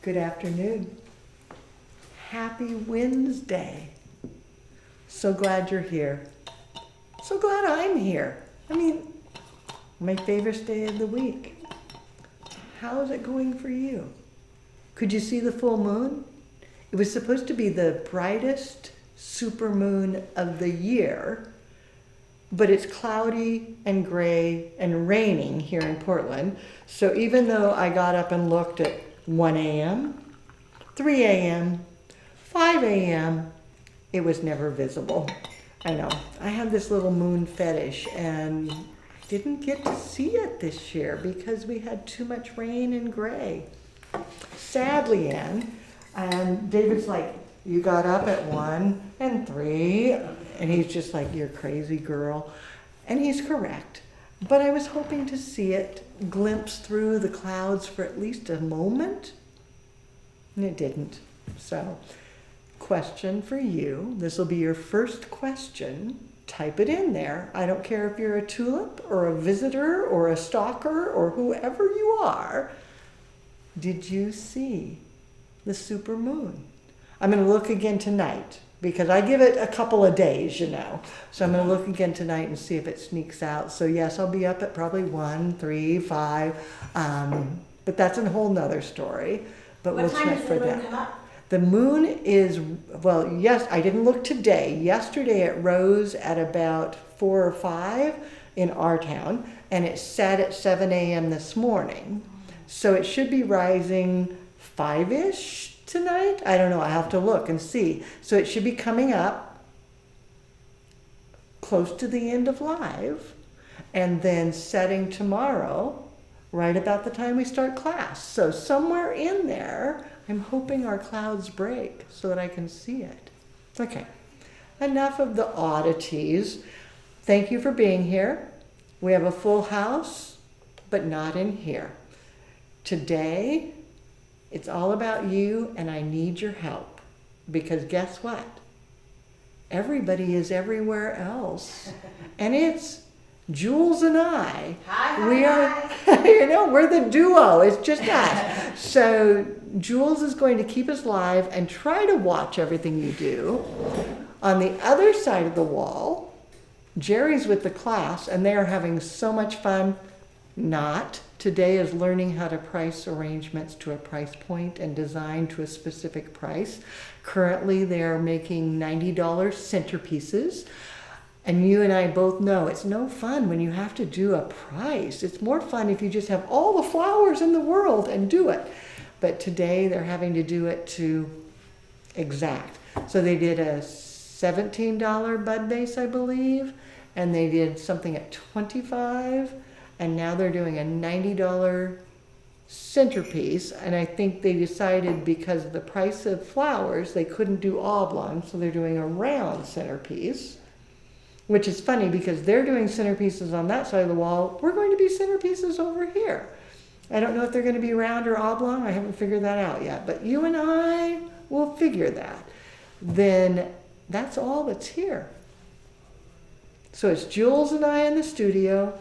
Good afternoon. Happy Wednesday. So glad you're here. So glad I'm here. I mean, my favorite day of the week. How is it going for you? Could you see the full moon? It was supposed to be the brightest supermoon of the year, but it's cloudy and gray and raining here in Portland. So even though I got up and looked at 1 a.m., 3 a.m., 5 a.m., it was never visible. I know. I have this little moon fetish and I didn't get to see it this year because we had too much rain and gray. Sadly, Anne. And David's like, you got up at 1 and 3, and he's just like, you're crazy, girl. And he's correct. But I was hoping to see it glimpse through the clouds for at least a moment, and it didn't. So, question for you. This will be your first question. Type it in there. I don't care if you're a tulip or a visitor or a stalker or whoever you are. Did you see the supermoon? I'm going to look again tonight because I give it a couple of days, you know. So I'm going to look again tonight and see if it sneaks out. So yes, I'll be up at probably 1, 3, 5. But that's a whole nother story. But what we'll time check does for the moon that. come up? The moon is, well, yes, I didn't look today. Yesterday it rose at about 4 or 5 in our town, and it set at 7 a.m. this morning. So it should be rising 5-ish tonight. I don't know. I have to look and see. So it should be coming up close to the end of live and then setting tomorrow right about the time we start class. So somewhere in there, I'm hoping our clouds break so that I can see it. Okay. Enough of the oddities. Thank you for being here. We have a full house, but not in here. Today, it's all about you, and I need your help. Because guess what? Everybody is everywhere else. And it's Jules and I. Hi. You know, we're the duo. It's just us. So Jules is going to keep us live and try to watch everything you do. On the other side of the wall, Jerry's with the class, and they are having so much fun. Not. Today is learning how to price arrangements to a price point and design to a specific price. Currently, they are making $90 centerpieces. And you and I both know it's no fun when you have to do a price. It's more fun if you just have all the flowers in the world and do it. But today they're having to do it to exact. So they did a $17 bud base, I believe, and they did something at $25. And now they're doing a $90 centerpiece. And I think they decided because of the price of flowers, they couldn't do oblong, so they're doing a round centerpiece. Which is funny because they're doing centerpieces on that side of the wall. We're going to be centerpieces over here. I don't know if they're going to be round or oblong. I haven't figured that out yet. But you and I will figure that. Then that's all that's here. So it's Jules and I in the studio.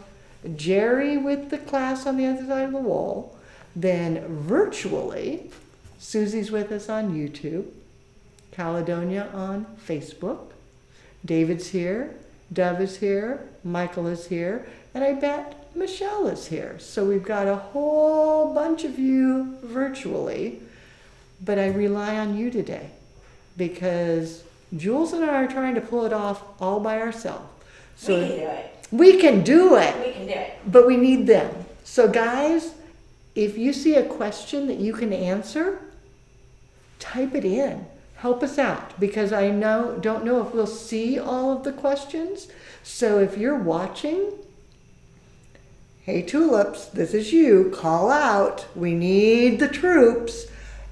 Jerry with the class on the other side of the wall. Then virtually, Susie's with us on YouTube. Caledonia on Facebook. David's here. Dove is here, Michael is here, and I bet Michelle is here. So we've got a whole bunch of you virtually, but I rely on you today because Jules and I are trying to pull it off all by ourselves. So we can do it. We can do it. We can do it. But we need them. So guys, if you see a question that you can answer, type it in. Help us out because I don't know if we'll see all of the questions. So if you're watching, hey tulips, this is you, call out. We need the troops.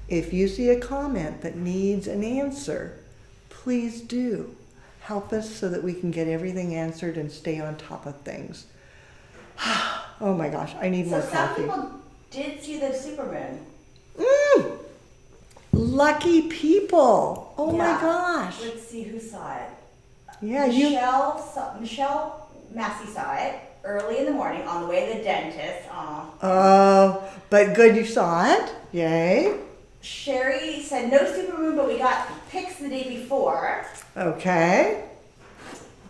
If you see a comment that needs an answer, please do. Help us so that we can get everything answered and stay on top of things. Oh my gosh, I need more coffee. So some people did see the supermoon. Lucky people. Oh Yeah. my gosh. Let's see who saw it. Yeah, Michelle Massey saw it early in the morning on the way to the dentist. Oh, but good you saw it. Yay. Sherry said no supermoon, but we got pics the day before. Okay.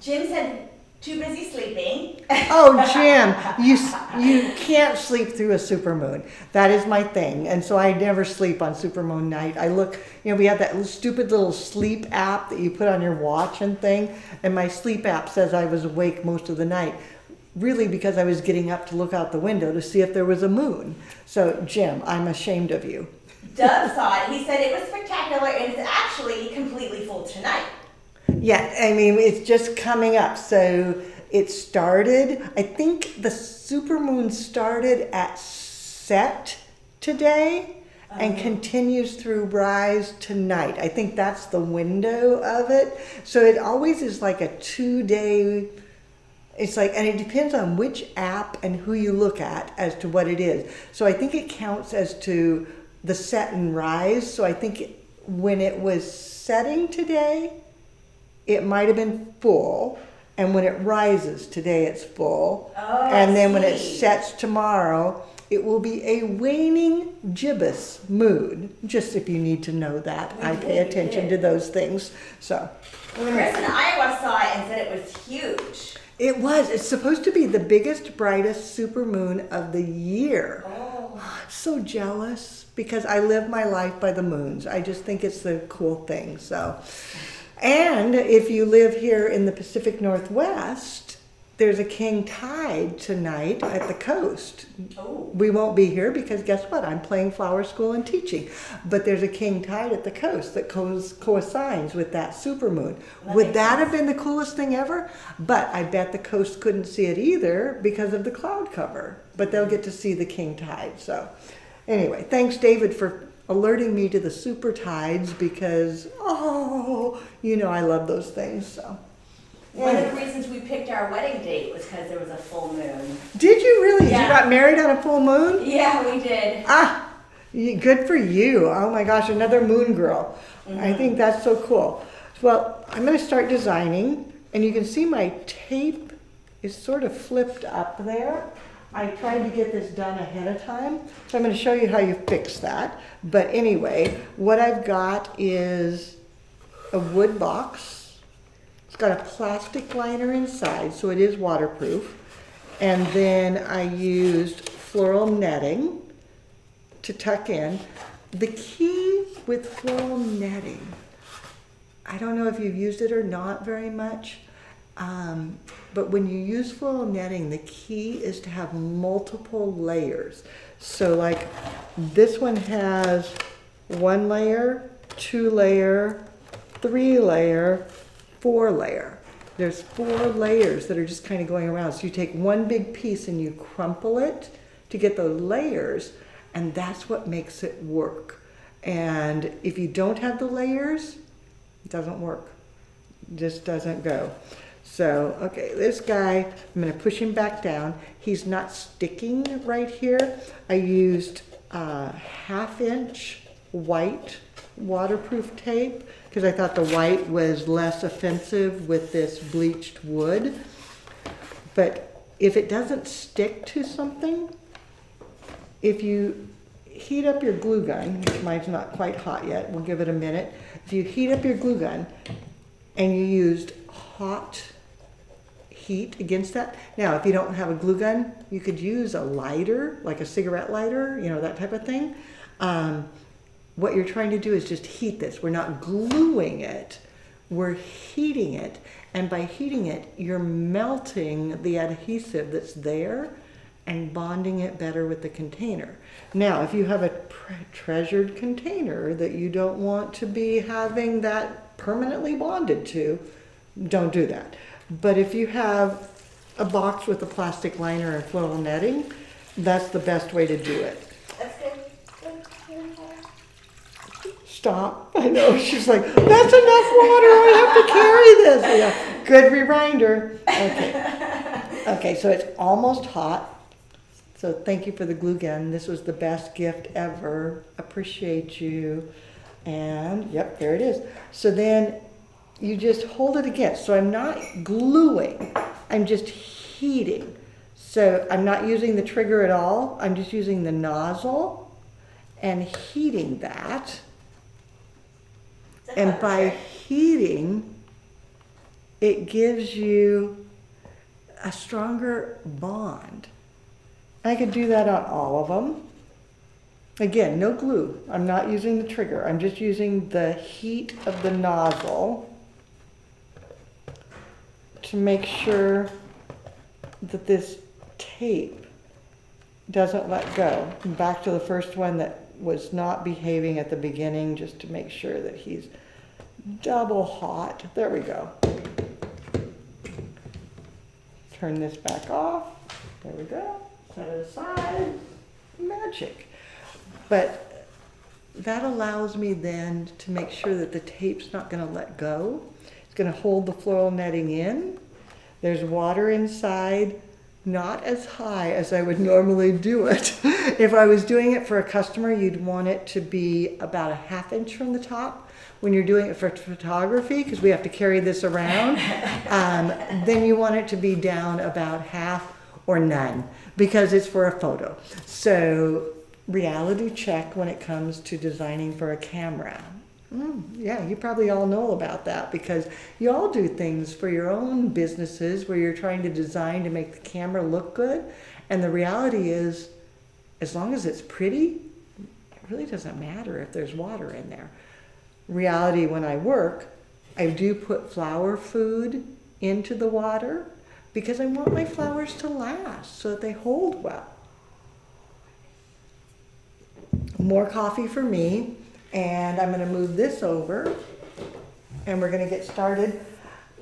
Jim said too busy sleeping. Oh, Jim, you can't sleep through a supermoon. That is my thing. And so I never sleep on supermoon night. I look, we have that stupid little sleep app that you put on your watch and thing. And my sleep app says I was awake most of the night. Really because I was getting up to look out the window to see if there was a moon. So, Jim, I'm ashamed of you. Doug saw it. He said it was spectacular and it's actually completely full tonight. Yeah, I mean, it's just coming up. So it started, I think the supermoon started at set today and continues through rise tonight. I think that's the window of it. So it always is like a 2-day, it's like, and it depends on which app and who you look at as to what it is. So I think it counts as to the set and rise. So I think when it was setting today, it might have been full, and when it rises today, it's full. Oh, and then when I it see. sets tomorrow, it will be a waning gibbous moon. Just if you need to know that, I pay attention to those things. So, Chris in Iowa saw it and said it was huge. it was. It's supposed to be the biggest, brightest supermoon of the year. Oh. I'm so jealous because I live my life by the moons. I just think it's the cool thing. So. And if you live here in the Pacific Northwest, there's a king tide tonight at the coast. Oh. We won't be here because guess what? I'm playing flower school and teaching. But there's a king tide at the coast that coincides with that supermoon. Would that have been the coolest thing ever? But I bet the coast couldn't see it either because of the cloud cover. But they'll get to see the king tide. So anyway, thanks David for alerting me to the super tides because, I love those things. So. One of the reasons we picked our wedding date was because there was a full moon. Did you really? Yeah. You got married on a full moon? Yeah, we did. Good for you. Oh my gosh, another moon girl. Mm-hmm. I think that's so cool. Well, I'm going to start designing, and you can see my tape is sort of flipped up there. I tried to get this done ahead of time, so I'm going to show you how you fix that. But anyway, what I've got is a wood box. It's got a plastic liner inside, so it is waterproof. And then I used floral netting to tuck in. The key with floral netting, I don't know if you've used it or not very much, but when you use floral netting, the key is to have multiple layers. So like this one has 1 layer, 2 layer, 3 layer, 4 layer. There's 4 layers that are just kind of going around. So you take one big piece and you crumple it to get those layers, and that's what makes it work. And if you don't have the layers, it doesn't work. It just doesn't go. So, okay, this guy, I'm going to push him back down. He's not sticking right here. I used 1/2 inch white waterproof tape because I thought the white was less offensive with this bleached wood. But if it doesn't stick to something, if you heat up your glue gun, which mine's not quite hot yet, we'll give it a minute. If you heat up your glue gun and you used hot heat against that. Now, if you don't have a glue gun, you could use a lighter, like a cigarette lighter, that type of thing. What you're trying to do is just heat this. We're not gluing it, we're heating it. And by heating it, you're melting the adhesive that's there and bonding it better with the container. Now, if you have a treasured container that you don't want to be having that permanently bonded to, don't do that. But if you have a box with a plastic liner and floral netting, that's the best way to do it. That's good. Stop. I know. She's like, that's enough water. I have to carry this. Yeah. Good reminder. Okay. Okay, so it's almost hot. So thank you for the glue gun. This was the best gift ever. Appreciate you. And yep, there it is. So then you just hold it against. So I'm not gluing. I'm just heating. So I'm not using the trigger at all. I'm just using the nozzle. and heating that. It's a And clever by trick. heating, it gives you a stronger bond. I could do that on all of them. Again, no glue. I'm not using the trigger. I'm just using the heat of the nozzle to make sure that this tape doesn't let go. Back to the first one that was not behaving at the beginning, just to make sure that he's double hot. There we go. Turn this back off. There we go. Set it aside. Magic. But that allows me then to make sure that the tape's not going to let go. It's going to hold the floral netting in. There's water inside, not as high as I would normally do it. If I was doing it for a customer, you'd want it to be about a ½ inch from the top. When you're doing it for photography, because we have to carry this around, then you want it to be down about half or none, because it's for a photo. So reality check when it comes to designing for a camera. Yeah, you probably all know about that, because you all do things for your own businesses where you're trying to design to make the camera look good. And the reality is, as long as it's pretty, it really doesn't matter if there's water in there. Reality, when I work, I do put flower food into the water because I want my flowers to last so that they hold well. More coffee for me, and I'm going to move this over, and we're going to get started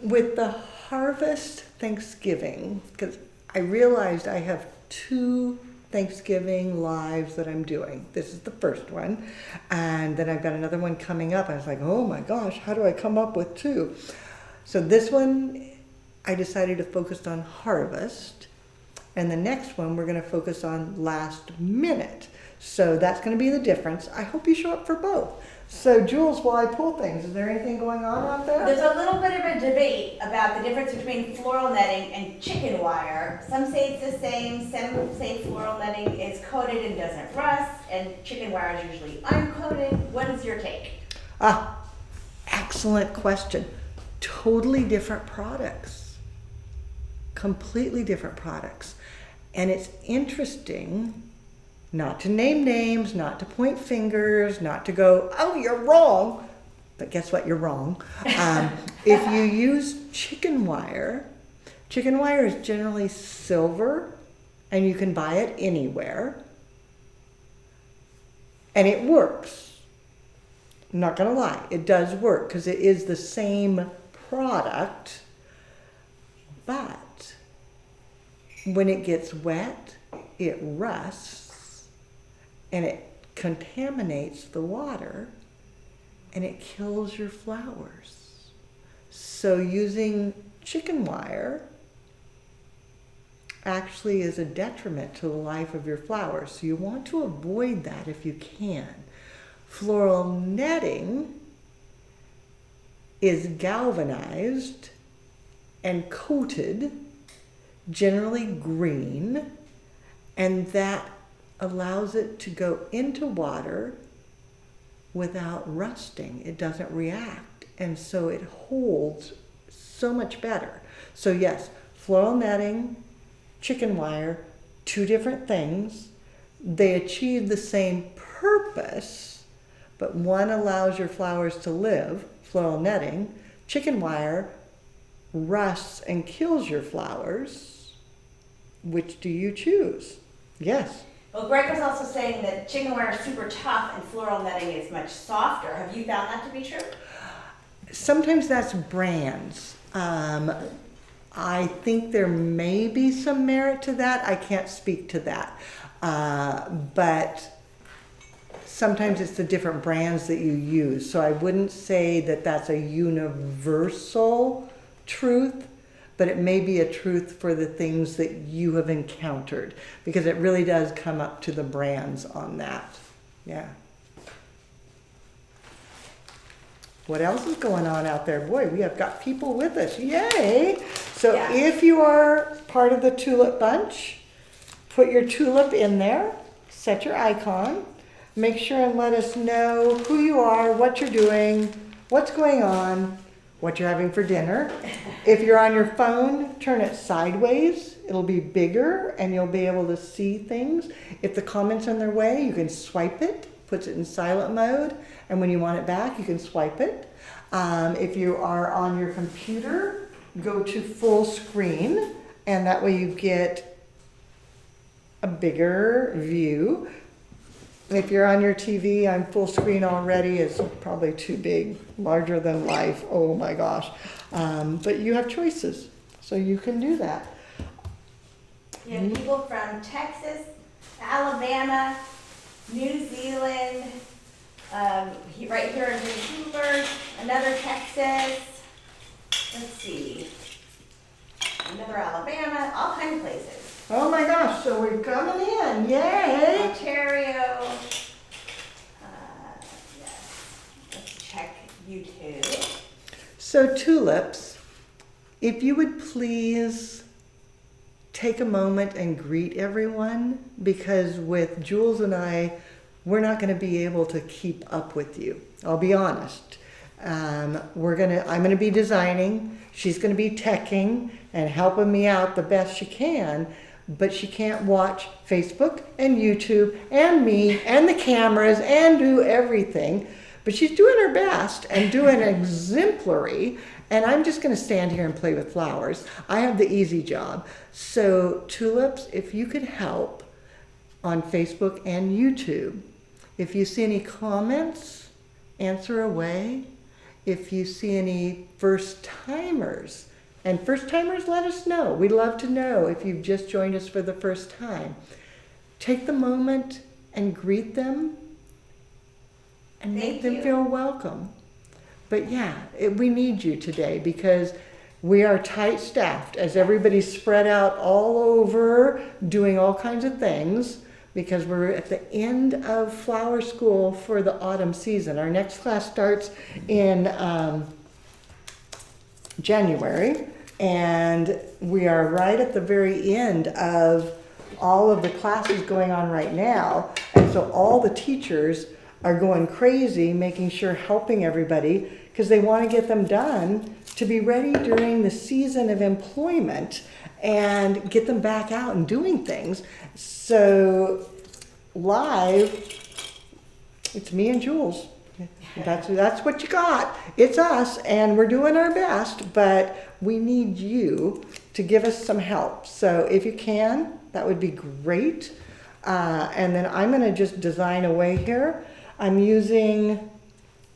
with the Harvest Thanksgiving, because I realized I have 2 Thanksgiving lives that I'm doing. This is the first one, and then I've got another one coming up. I was like, oh my gosh, how do I come up with 2? So this one, I decided to focus on harvest, and the next one we're going to focus on last minute. So that's going to be the difference. I hope you show up for both. So Jules, while I pull things, is there anything going on out there? There's a little bit of a debate about the difference between floral netting and chicken wire. Some say it's the same, some say floral netting is coated and doesn't rust, and chicken wire is usually uncoated. What is your take? Excellent question. Totally different products. Completely different products. And it's interesting, not to name names, not to point fingers, not to go, oh, you're wrong. But guess what? You're wrong. If you use chicken wire is generally silver, and you can buy it anywhere. And it works. I'm not going to lie. It does work because it is the same product. But when it gets wet, it rusts and it contaminates the water and it kills your flowers. So using chicken wire actually is a detriment to the life of your flowers. So you want to avoid that if you can. Floral netting is galvanized and coated, generally green, and that allows it to go into water without rusting. It doesn't react, and so it holds so much better. So yes, floral netting, chicken wire, 2 different things. They achieve the same purpose, but one allows your flowers to live, floral netting. Chicken wire rusts and kills your flowers. Which do you choose? Yes. Well, Greg was also saying that chicken wire is super tough and floral netting is much softer. Have you found that to be true? Sometimes that's brands. I think there may be some merit to that. I can't speak to that. But sometimes it's the different brands that you use. So I wouldn't say that that's a universal truth, but it may be a truth for the things that you have encountered, because it really does come up to the brands on that. Yeah. What else is going on out there? Boy, we have got people with us. Yay! So Yeah. If you are part of the Tulip Bunch, put your tulip in there, set your icon. make sure and let us know who you are, what you're doing, what's going on, what you're having for dinner. If you're on your phone, turn it sideways. It'll be bigger and you'll be able to see things. If the comment's in their way, you can swipe it, puts it in silent mode, and when you want it back, you can swipe it. If you are on your computer, go to full screen, and that way you get a bigger view. If you're on your TV, I'm full screen already. It's probably too big, larger than life. Oh my gosh. But you have choices, so you can do that. You have people from Texas, Alabama, New Zealand, right here in Vancouver, another Texas, let's see, another Alabama, all kinds of places. Oh my gosh, so we're coming in, yay! Ontario, yes, let's check YouTube. So tulips, if you would please take a moment and greet everyone, because with Jules and I, we're not going to be able to keep up with you. I'll be honest. I'm going to be designing. She's going to be teching and helping me out the best she can, but she can't watch Facebook and YouTube and me and the cameras and do everything. But she's doing her best and doing exemplary. And I'm just going to stand here and play with flowers. I have the easy job. So tulips, if you could help on Facebook and YouTube. If you see any comments, answer away. If you see any first timers, and first timers, let us know. We'd love to know if you've just joined us for the first time. Take the moment and greet them and make them feel welcome. But yeah, we need you today because we are tight staffed as everybody's spread out all over doing all kinds of things because we're at the end of flower school for the autumn season. Our next class starts in January, and we are right at the very end of all of the classes going on right now. And so all the teachers are going crazy, making sure, helping everybody, because they want to get them done to be ready during the season of employment and get them back out and doing things. So live, it's me and Jules. That's what you got. It's us, and we're doing our best, but we need you to give us some help. So if you can, that would be great. And then I'm going to just design away here. I'm using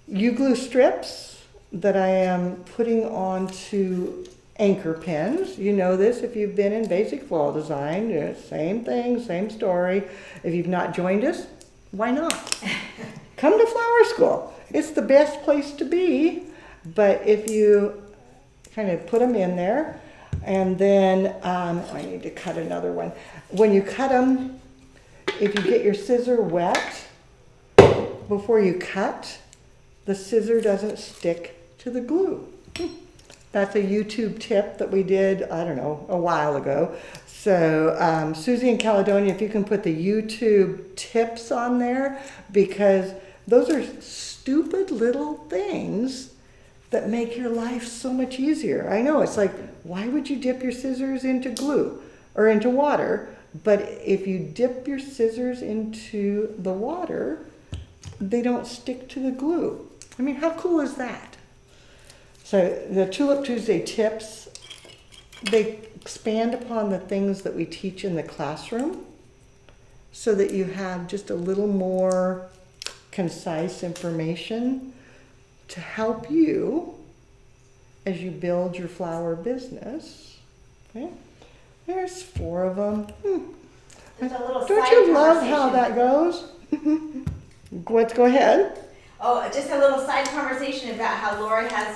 U-glue strips that I am putting onto anchor pins. You know this if you've been in basic floral design. Same thing, same story. If you've not joined us, why not? Come to flower school. It's the best place to be. But if you kind of put them in there, and then I need to cut another one. When you cut them, if you get your scissor wet before you cut, the scissor doesn't stick to the glue. That's a YouTube tip that we did, I don't know, a while ago. So Susie in Caledonia, if you can put the YouTube tips on there, because those are stupid little things that make your life so much easier. I know, it's like, why would you dip your scissors into glue or into water? But if you dip your scissors into the water, they don't stick to the glue. I mean, how cool is that? So the Tulip Tuesday tips, they expand upon the things that we teach in the classroom so that you have just a little more concise information to help you as you build your flower business. Okay, there's 4 of them. Just a little Don't side you love how conversation. that goes? Let's go ahead. Oh, just a little side conversation about how Lori has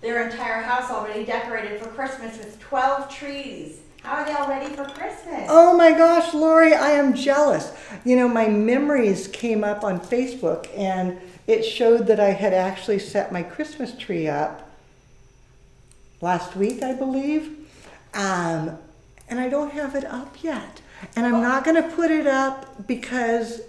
their entire house already decorated for Christmas with 12 trees. How are they all ready for Christmas? Oh my gosh, Lori, I am jealous. You know, my memories came up on Facebook and it showed that I had actually set my Christmas tree up last week, I believe. And I don't have it up yet. And I'm not going to put it up because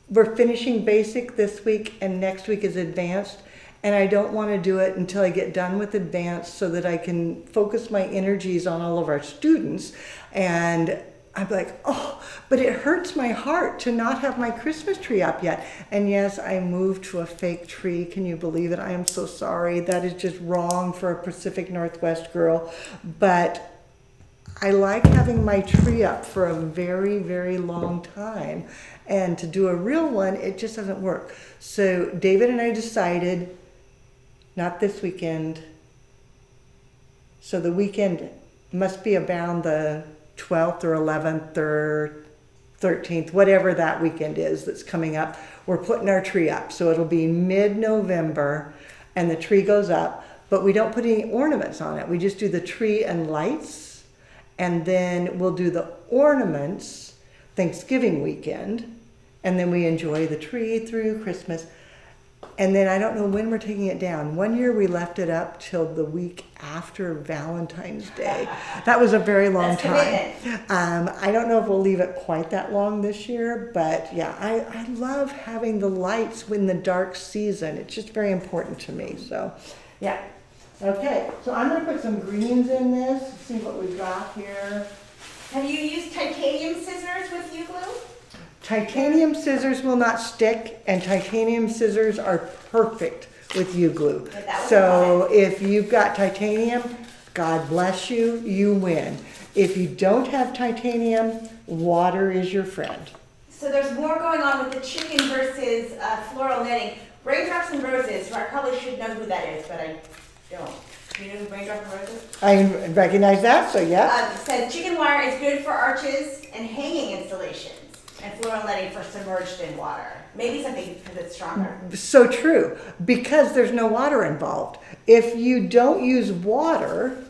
we're finishing basic this week and next week is advanced. And I don't want to do it until I get done with advanced so that I can focus my energies on all of our students. And I'm like, oh, but it hurts my heart to not have my Christmas tree up yet. And yes, I moved to a fake tree. Can you believe it? I am so sorry. That is just wrong for a Pacific Northwest girl. But I like having my tree up for a very, very long time. And to do a real one, it just doesn't work. So David and I decided, not this weekend. So the weekend must be around the 12th or 11th or 13th, whatever that weekend is that's coming up. We're putting our tree up. So it'll be mid-November and the tree goes up, but we don't put any ornaments on it. We just do the tree and lights, and then we'll do the ornaments Thanksgiving weekend, and then we enjoy the tree through Christmas. And then I don't know when we're taking it down. One year we left it up till the week after Valentine's Day. That was a very long time. I don't know if we'll leave it quite that long this year, but yeah, I love having the lights in the dark season. It's just very important to me. So yeah. Okay, so I'm gonna put some greens in this, see what we've got here. Have you used titanium scissors with U-glue? Titanium scissors will not stick, and titanium scissors are perfect with U-glue. So if you've got titanium, God bless you, you win. If you don't have titanium, water is your friend. So there's more going on with the chicken versus floral netting. Raindrops and Roses, I probably should know who that is, but I don't. Do you know who Raindrops and Roses? I recognize that, so yeah. Said chicken wire is good for arches and hanging installations, and floral netting for submerged in water. Maybe something because it's stronger. So true, because there's no water involved. If you don't use water,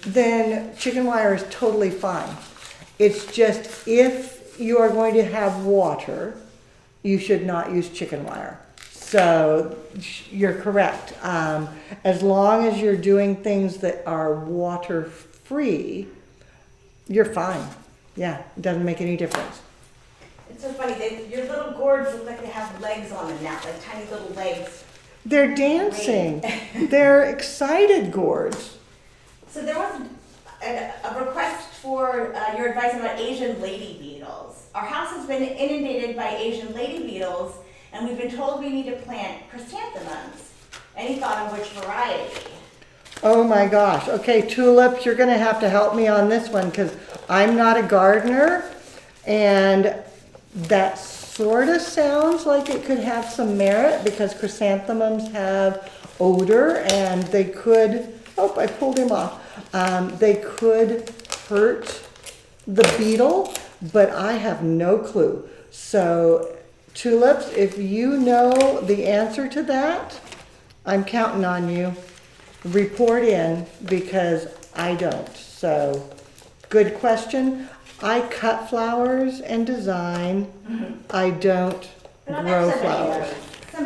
then chicken wire is totally fine. It's just if you are going to have water, you should not use chicken wire. So you're correct. As long as you're doing things that are water free, you're fine. Yeah, it doesn't make any difference. It's so funny, your little gourds look like they have legs on them now, like tiny little legs. They're dancing. They're excited gourds. So there was a request for your advice about Asian lady beetles. Our house has been inundated by Asian lady beetles, and we've been told we need to plant chrysanthemums. Any thought on which variety? Oh my gosh. Okay, tulips, you're gonna have to help me on this one because I'm not a gardener, and that sort of sounds like it could have some merit because chrysanthemums have odor and they could, oh, I pulled him off. They could hurt the beetle, but I have no clue. So tulips, if you know the answer to that, I'm counting on you. Report in because I don't. So good question. I cut flowers and design. I don't grow flowers.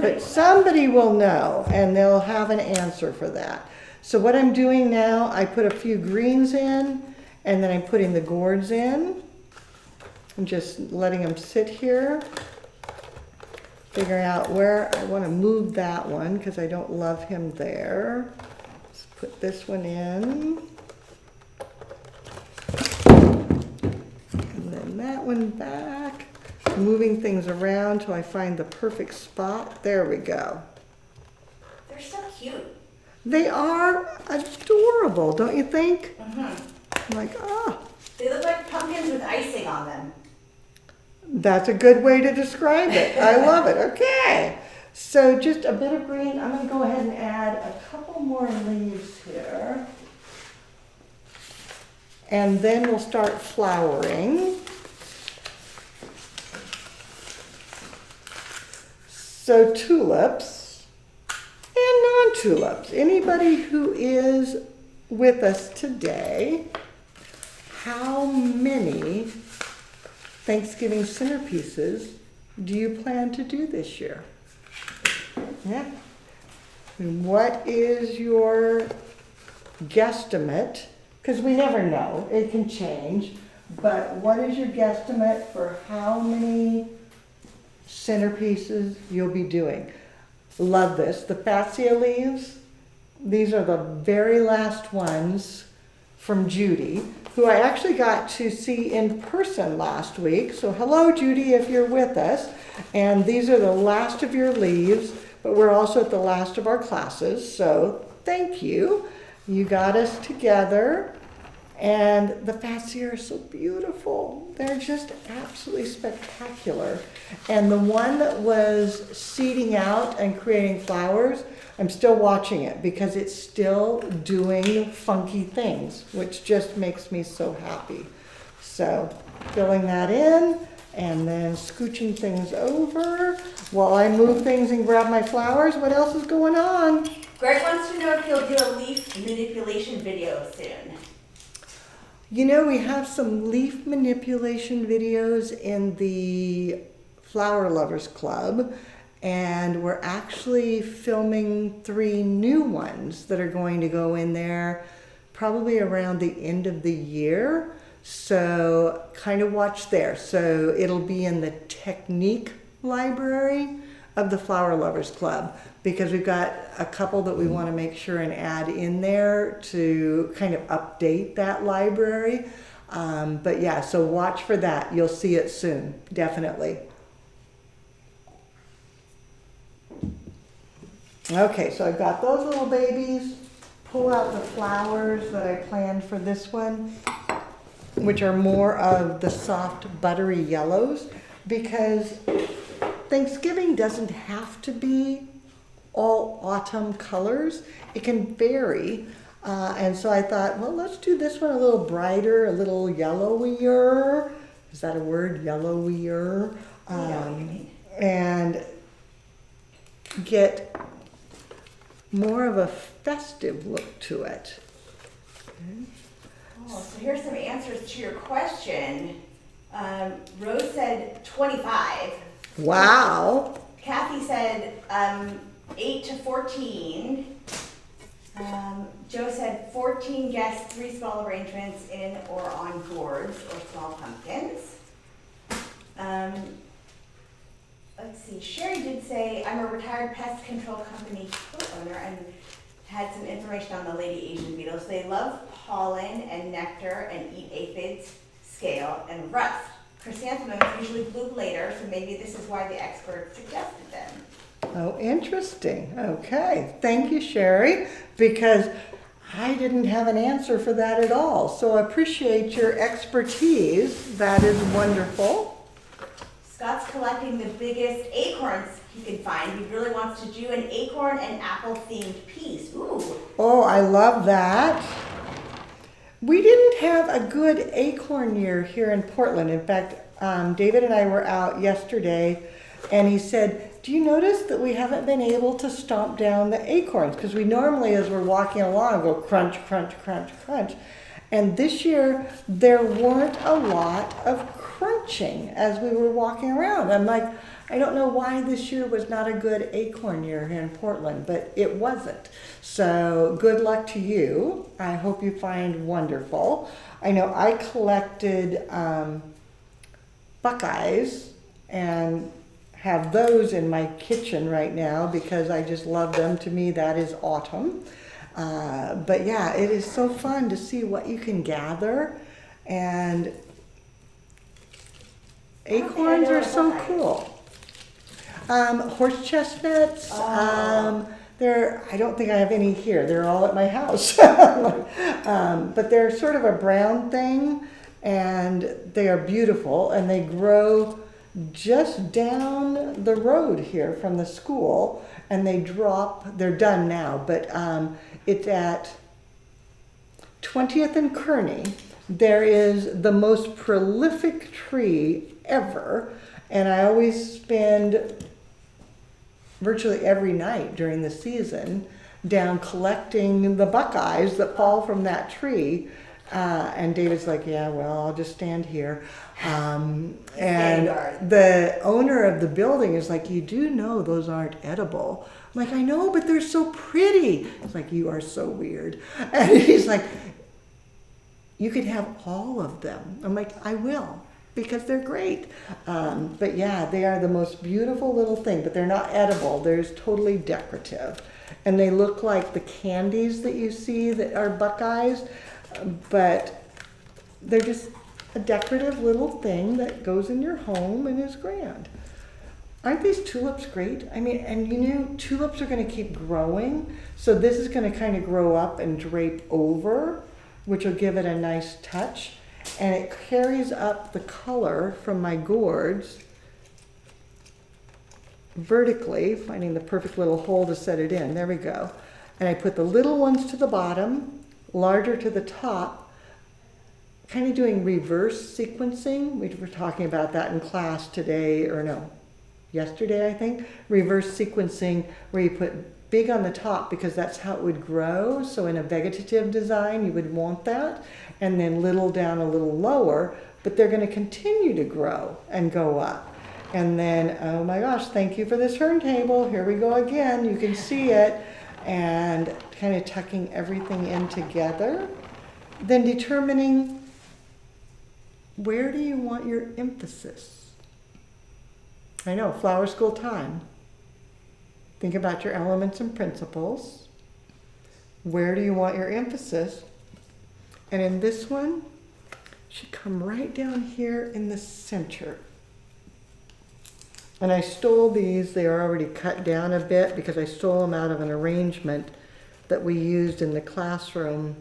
But somebody will know and they'll have an answer for that. So what I'm doing now, I put a few greens in and then I'm putting the gourds in. I'm just letting them sit here. Figuring out where I want to move that one because I don't love him there. Let's put this one in. And then that one back. Moving things around till I find the perfect spot. There we go. They're so cute. They are adorable, don't you think? Mm-hmm. I'm like, oh. They look like pumpkins with icing on them. That's a good way to describe it. I love it. Okay. So just a bit of green. I'm going to go ahead and add a couple more leaves here. And then we'll start flowering. So tulips and non-tulips. Anybody who is with us today, how many Thanksgiving centerpieces do you plan to do this year? Yeah. And what is your guesstimate? Because we never know, it can change, but what is your guesstimate for how many centerpieces you'll be doing. Love this. The fascia leaves, these are the very last ones from Judy, who I actually got to see in person last week. So hello, Judy, if you're with us. And these are the last of your leaves, but we're also at the last of our classes. So thank you. You got us together. And the fascia are so beautiful. They're just absolutely spectacular. And the one that was seeding out and creating flowers, I'm still watching it because it's still doing funky things, which just makes me so happy. So filling that in and then scooching things over while I move things and grab my flowers. What else is going on? Greg wants to know if you'll do a leaf manipulation video soon. You know, we have some leaf manipulation videos in the Flower Lovers Club, and we're actually filming 3 new ones that are going to go in there probably around the end of the year. So kind of watch there. So it'll be in the technique library of the Flower Lovers Club, because we've got a couple that we want to make sure and add in there to kind of update that library. But yeah, so watch for that. You'll see it soon, definitely. Okay, so I've got those little babies. Pull out the flowers that I planned for this one, which are more of the soft buttery yellows, because Thanksgiving doesn't have to be all autumn colors. It can vary. And so I thought, well, let's do this one a little brighter, a little yellowier. Is that a word? Yellowier. And get more of a festive look to it. Oh, so here's some answers to your question. Rose said 25. Wow. Kathy said 8 to 14. Joe said 14 guests, 3 small arrangements in or on gourds or small pumpkins. Let's see, Sherry did say, I'm a retired pest control company co-owner and had some information on the lady Asian beetles. They love pollen and nectar and eat aphids, scale, and rust. Chrysanthemums usually bloom later, so maybe this is why the expert suggested them. Oh, interesting. Okay. Thank you, Sherry, because I didn't have an answer for that at all. So I appreciate your expertise. That is wonderful. Scott's collecting the biggest acorns he can find. He really wants to do an acorn and apple themed piece. Ooh. Oh, I love that. We didn't have a good acorn year here in Portland. In fact, David and I were out yesterday, and he said, do you notice that we haven't been able to stomp down the acorns? Because we normally, as we're walking along, go crunch, crunch, crunch, crunch. And this year, there weren't a lot of crunching as we were walking around. I'm like, I don't know why this year was not a good acorn year here in Portland, but it wasn't. So good luck to you. I hope you find wonderful. I know I collected buckeyes and have those in my kitchen right now because I just love them. To me, that is autumn. But yeah, it is so fun to see what you can gather, and acorns are so cool. Horse chestnuts, I don't think I have any here. They're all at my house. But they're sort of a brown thing, and they are beautiful, and they grow just down the road here from the school, and they drop, they're done now, but it's at 20th and Kearney. There is the most prolific tree ever, and I always spend virtually every night during the season down collecting the buckeyes that fall from that tree. And David's like, yeah, well, I'll just stand here. And the owner of the building is like, you do know those aren't edible. I'm like, I know, but they're so pretty. It's like, you are so weird. And he's like, you can have all of them. I'm like, I will, because they're great. But yeah, they are the most beautiful little thing, but they're not edible. They're totally decorative. And they look like the candies that you see that are Buckeyes, but they're just a decorative little thing that goes in your home and is grand. Aren't these tulips great? I mean, and you know, tulips are going to keep growing. So this is going to kind of grow up and drape over, which will give it a nice touch. And it carries up the color from my gourds vertically, finding the perfect little hole to set it in. There we go. And I put the little ones to the bottom, larger to the top, kind of doing reverse sequencing. We were talking about that in class today, or no, yesterday I think. Reverse sequencing, where you put big on the top because that's how it would grow. So in a vegetative design, you would want that. And then little down a little lower, but they're going to continue to grow and go up. And then, oh my gosh, thank you for this turntable. Here we go again. You can see it. And kind of tucking everything in together. Then determining, where do you want your emphasis? I know, flower school time. Think about your elements and principles. Where do you want your emphasis? And in this one, should come right down here in the center. And I stole these. They are already cut down a bit because I stole them out of an arrangement that we used in the classroom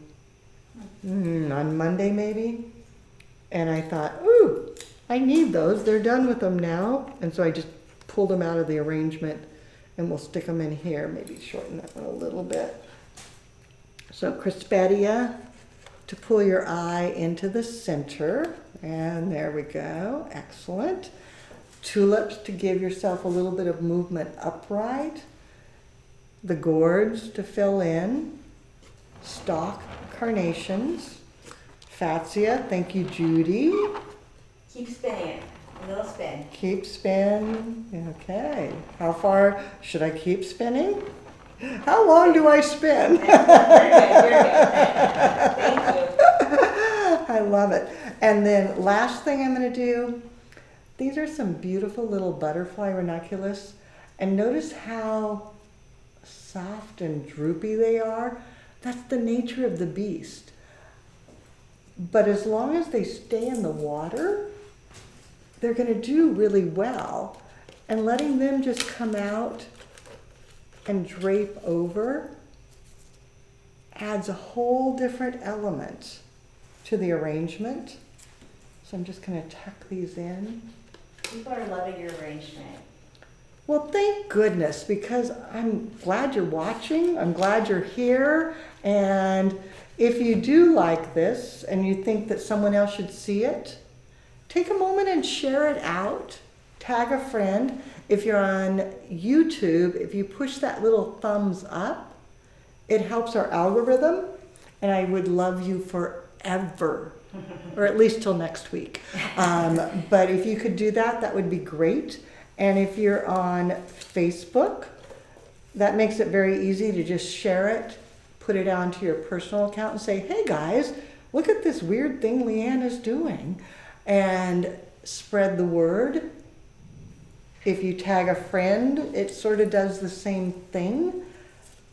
on Monday maybe. And I thought, ooh, I need those. They're done with them now. And so I just pulled them out of the arrangement, and we'll stick them in here. Maybe shorten that one a little bit. So Crispedia to pull your eye into the center. And there we go. Excellent. Tulips to give yourself a little bit of movement upright. The gourds to fill in. Stock carnations. Fatsia, thank you, Judy. Keep spinning it. A little spin. Keep spin. Okay. How far should I keep spinning? How long do I spin? You're good. Thank you. I love it. And then last thing I'm going to do, these are some beautiful little butterfly ranunculus. And notice how soft and droopy they are. That's the nature of the beast. But as long as they stay in the water, they're going to do really well. And letting them just come out and drape over adds a whole different element to the arrangement. So I'm just going to tuck these in. People are loving your arrangement. Well, thank goodness, because I'm glad you're watching. I'm glad you're here. And if you do like this and you think that someone else should see it, take a moment and share it out. Tag a friend. If you're on YouTube, if you push that little thumbs up, it helps our algorithm. And I would love you forever, or at least till next week. But if you could do that, that would be great. And if you're on Facebook, that makes it very easy to just share it, put it onto your personal account and say, hey guys, look at this weird thing Leanne is doing, and spread the word. If you tag a friend, it sort of does the same thing,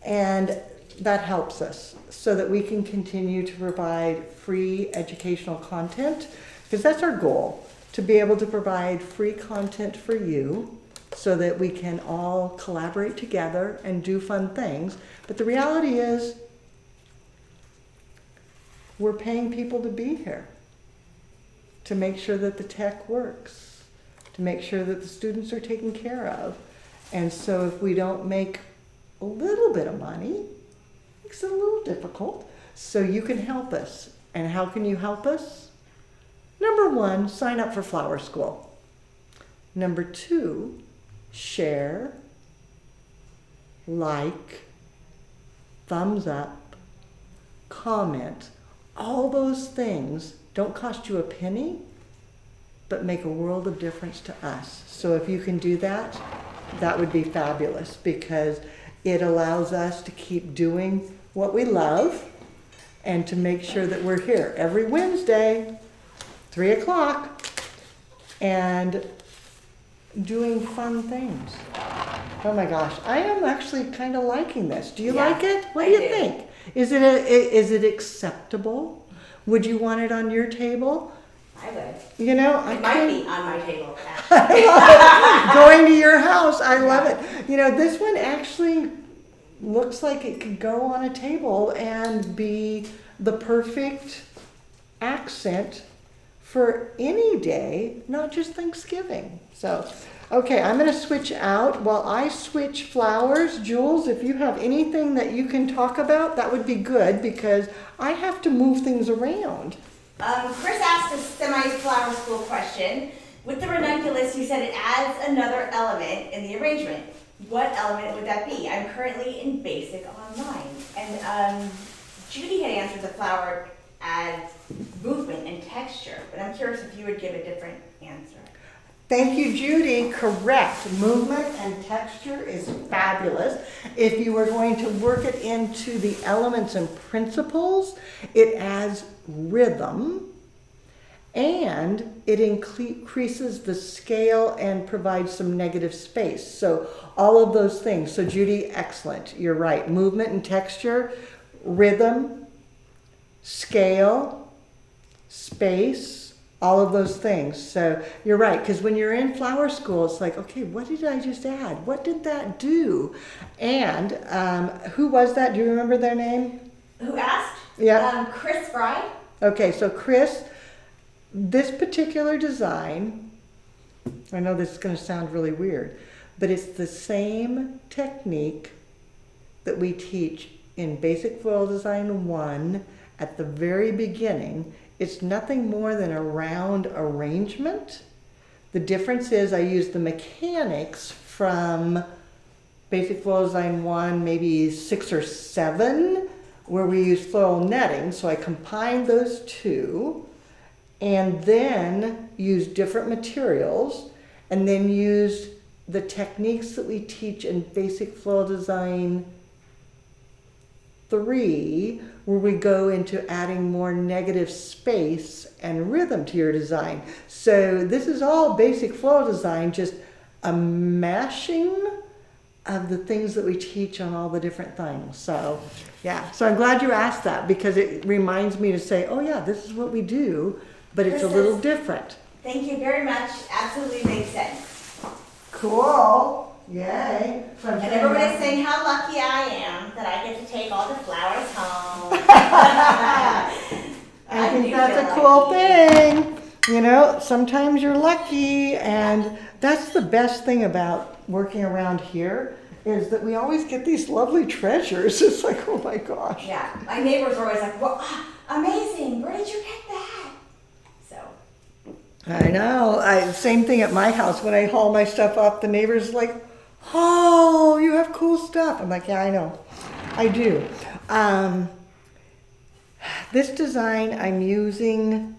and that helps us so that we can continue to provide free educational content, because that's our goal, to be able to provide free content for you so that we can all collaborate together and do fun things. But the reality is, we're paying people to be here, to make sure that the tech works, to make sure that the students are taken care of. And so if we don't make a little bit of money, it makes it a little difficult. So you can help us. And how can you help us? Number one, sign up for Flower School. Number two, share, like, thumbs up, comment. All those things don't cost you a penny, but make a world of difference to us. So if you can do that, that would be fabulous, because it allows us to keep doing what we love and to make sure that we're here every Wednesday, 3 o'clock. and doing fun things. Oh my gosh, I am actually kind of liking this. Do you Yeah, like it? What I do you do. think? Is it acceptable? Would you want it on your table? I would. You know, I It might kind be on my table, actually. I love it. Going to your house, I love it. You know, this one actually looks like it could go on a table and be the perfect accent for any day, not just Thanksgiving. So, okay, I'm going to switch out. While I switch flowers, Jules, if you have anything that you can talk about, that would be good because I have to move things around. Chris asked a semi-flower school question. With the ranunculus, you said it adds another element in the arrangement. What element would that be? I'm currently in basic online. And Judy had answered the flower adds movement and texture, but I'm curious if you would give a different answer. Thank you, Judy. Correct. Movement and texture is fabulous. If you were going to work it into the elements and principles, it adds rhythm and it increases the scale and provides some negative space. So all of those things. So Judy, excellent. You're right. Movement and texture, rhythm, scale, space, all of those things. So you're right, because when you're in flower school, it's like, okay, what did I just add? What did that do? And who was that? Do you remember their name? Who asked? Yeah. Chris Fry. Okay, so Chris, this particular design, I know this is going to sound really weird, but it's the same technique that we teach in Basic Floral Design 1 at the very beginning. It's nothing more than a round arrangement. The difference is I use the mechanics from Basic Floral Design 1, maybe 6 or 7, where we use floral netting. So I combine those two and then use different materials and then use the techniques that we teach in Basic Floral Design 3, where we go into adding more negative space and rhythm to your design. So this is all basic floral design, just a mashing of the things that we teach on all the different things. So yeah, so I'm glad you asked that because it reminds me to say, oh yeah, this is what we do, but it's a little different. Thank you very much. Absolutely makes sense. Cool. Yay. So And everybody's saying how lucky I am that I get to take all the flowers home. I think do that's feel a cool lucky. thing. You know, sometimes you're lucky, and that's the best thing about working around here is that we always get these lovely treasures. It's like, oh my gosh. Yeah, my neighbors are always like, well, amazing, where did you get that? So, I know. Same thing at my house. When I haul my stuff off, the neighbors are like, oh, you have cool stuff. I'm like, yeah, I know. I do. This design, I'm using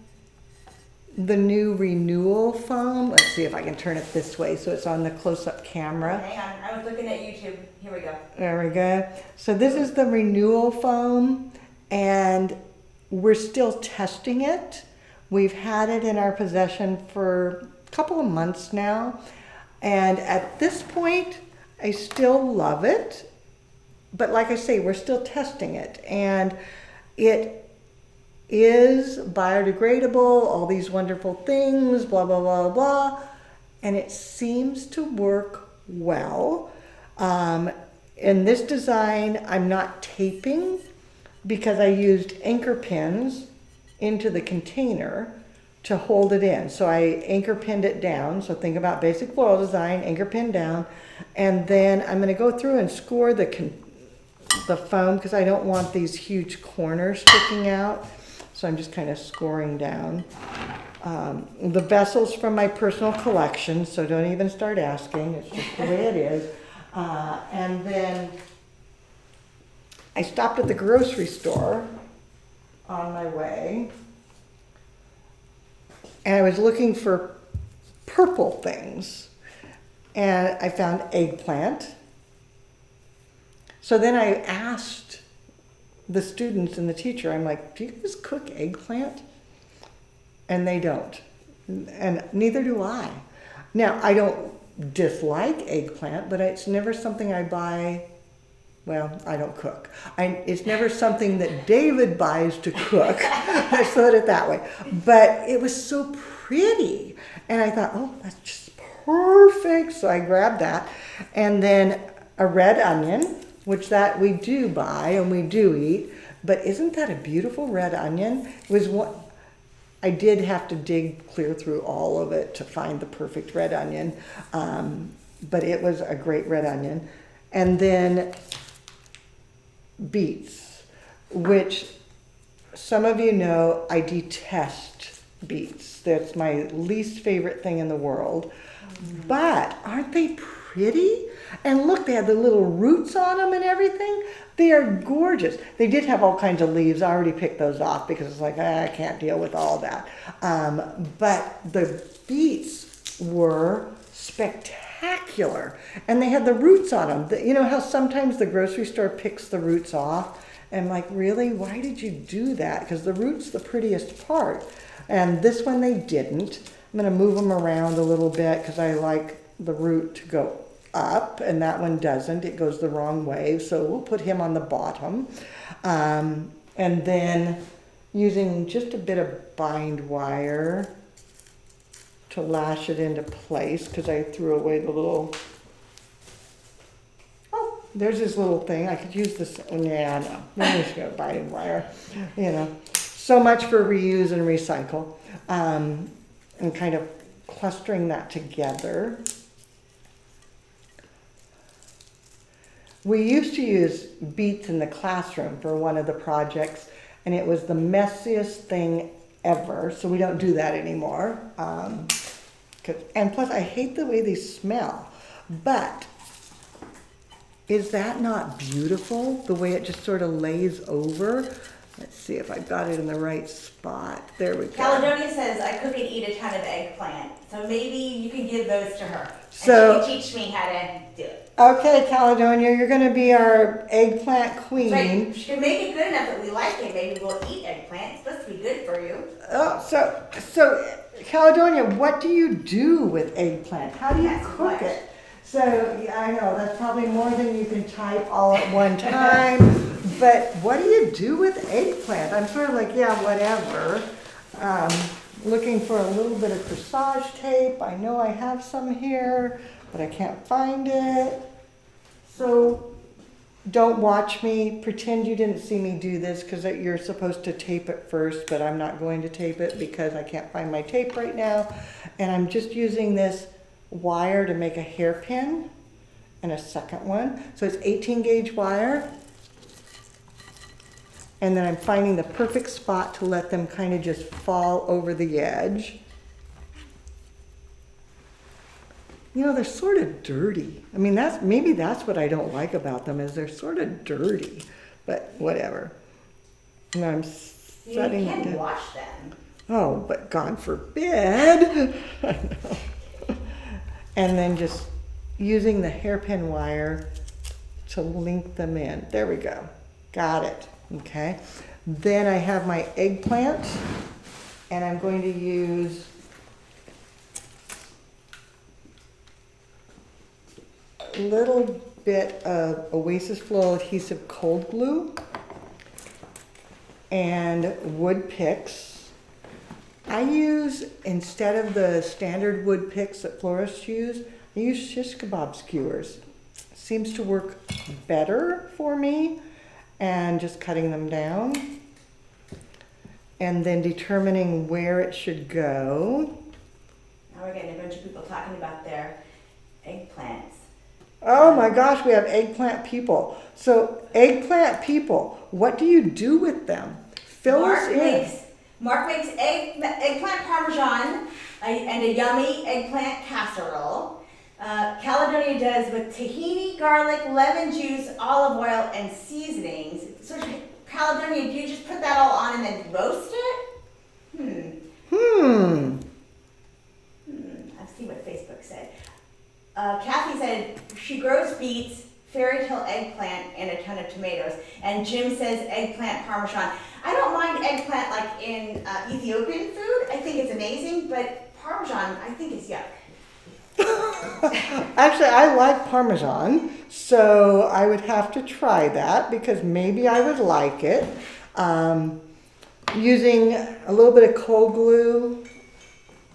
the new renewal foam. Let's see if I can turn it this way so it's on the close-up camera. hang on, I was looking at YouTube. Here we go. There we go. So this is the renewal foam, and we're still testing it. We've had it in our possession for a couple of months now, and at this point, I still love it. But like I say, we're still testing it, and it is biodegradable, all these wonderful things, blah, blah, blah, blah, and it seems to work well. In this design, I'm not taping because I used anchor pins into the container to hold it in. So I anchor pinned it down. So think about basic floral design, anchor pin down, and then I'm going to go through and score the foam because I don't want these huge corners sticking out. So I'm just kind of scoring down. The vessel's from my personal collection, so don't even start asking. It's just the way it is. And then I stopped at the grocery store on my way, and I was looking for purple things, and I found eggplant. So then I asked the students and the teacher, I'm like, do you guys cook eggplant? And they don't. And neither do I. Now, I don't dislike eggplant, but it's never something I buy. Well, I don't cook. It's never something that David buys to cook. Let's put it that way. But it was so pretty. And I thought, oh, that's just perfect. So I grabbed that. And then a red onion, which that we do buy and we do eat. But isn't that a beautiful red onion? It was one, I did have to dig clear through all of it to find the perfect red onion. But it was a great red onion. And then beets, which some of you know I detest beets. That's my least favorite thing in the world. But aren't they pretty? And look, they have the little roots on them and everything. They are gorgeous. They did have all kinds of leaves. I already picked those off because it's like, I can't deal with all that. But the beets were spectacular. And they had the roots on them. You know how sometimes the grocery store picks the roots off? And I'm like, really? Why did you do that? Because the root's the prettiest part. And this one they didn't. I'm going to move them around a little bit because I like the root to go up, and that one doesn't. It goes the wrong way, so we'll put him on the bottom. And then using just a bit of bind wire to lash it into place because I threw away the little, oh, there's this little thing. I could use this, yeah, no, I'm just going to bind wire, you know. So much for reuse and recycle. And kind of clustering that together. We used to use beets in the classroom for one of the projects, and it was the messiest thing ever, so we don't do that anymore. And plus, I hate the way they smell. But is that not beautiful, the way it just sort of lays over? Let's see if I got it in the right spot. There we go. Caledonia says, I cook and eat a ton of eggplant. So maybe you can give those to her. So, and she can teach me how to do it. Okay, Caledonia, you're going to be our eggplant queen. Right. She can make it good enough that we like it. Maybe we'll eat eggplant. It's supposed to be good for you. Oh, so Caledonia, what do you do with eggplant? How do you cook it? So, yeah, I know, that's probably more than you can type all at one time. But what do you do with eggplant? I'm sort of like, yeah, whatever. Looking for a little bit of corsage tape. I know I have some here, but I can't find it. So don't watch me. Pretend you didn't see me do this because you're supposed to tape it first, but I'm not going to tape it because I can't find my tape right now. And I'm just using this wire to make a hairpin and a second one. So it's 18 gauge wire. And then I'm finding the perfect spot to let them kind of just fall over the edge. You know, they're sort of dirty. I mean, maybe that's what I don't like about them, is they're sort of dirty, but whatever. And I'm setting you it can down. wash them. Oh, but God forbid. I know. And then just using the hairpin wire to link them in. There we go. Got it. Okay. Then I have my eggplant, and I'm going to use a little bit of Oasis Floral Adhesive Cold Glue and wood picks. I use, instead of the standard wood picks that florists use, I use shish kebab skewers. Seems to work better for me. And just cutting them down. And then determining where it should go. Now we're getting a bunch of people talking about their eggplants. Oh my gosh, we have eggplant people. So eggplant people, what do you do with them? Fill us in. Mark makes eggplant parmesan and a yummy eggplant casserole. Caledonia does with tahini, garlic, lemon juice, olive oil, and seasonings. So Caledonia, do you just put that all on and then roast it? I'll see what Facebook said. Kathy said she grows beets, fairy tale eggplant, and a ton of tomatoes. And Jim says eggplant parmesan. I don't mind eggplant like in Ethiopian food. I think it's amazing, but Parmesan, I think is yuck. Actually, I like Parmesan, so I would have to try that because maybe I would like it. Using a little bit of cold glue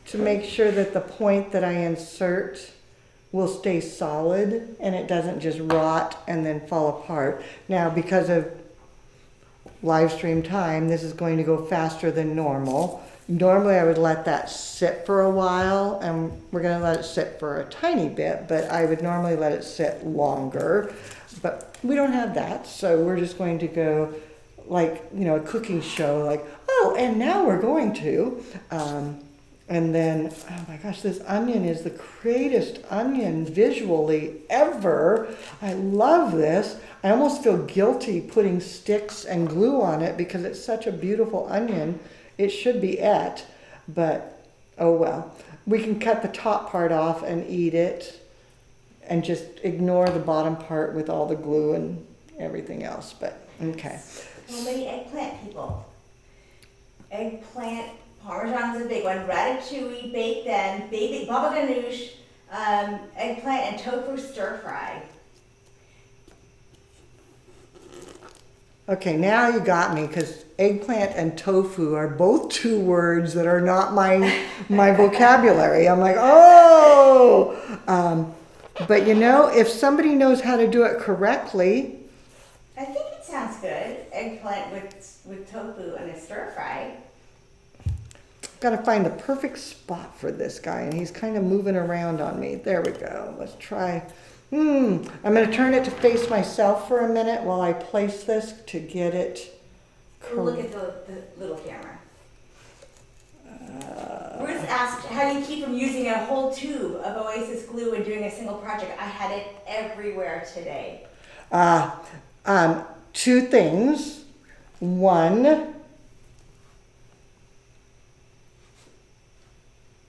to make sure that the point that I insert will stay solid and it doesn't just rot and then fall apart. Now, because of live stream time, this is going to go faster than normal. Normally I would let that sit for a while, and we're going to let it sit for a tiny bit, but I would normally let it sit longer. But we don't have that, so we're just going to go like, you know, a cooking show, like, oh, and now we're going to. And then, oh my gosh, this onion is the greatest onion visually ever. I love this. I almost feel guilty putting sticks and glue on it because it's such a beautiful onion. It should be et, but oh well. We can cut the top part off and eat it and just ignore the bottom part with all the glue and everything else, but okay. So many eggplant people. Eggplant, Parmesan is a big one, ratatouille, baked then, baby, baba ganoush, eggplant and tofu stir fry. Okay, now you got me, because eggplant and tofu are both two words that are not my vocabulary. I'm like, oh! But you know, if somebody knows how to do it correctly. I think it sounds good. Eggplant with tofu and a stir fry. Got to find the perfect spot for this guy, and he's kind of moving around on me. There we go. Let's try. I'm going to turn it to face myself for a minute while I place this to get it. Look at the little camera. Ruth asked, how do you keep from using a whole tube of Oasis glue and doing a single project? I had it everywhere today. Two things. One,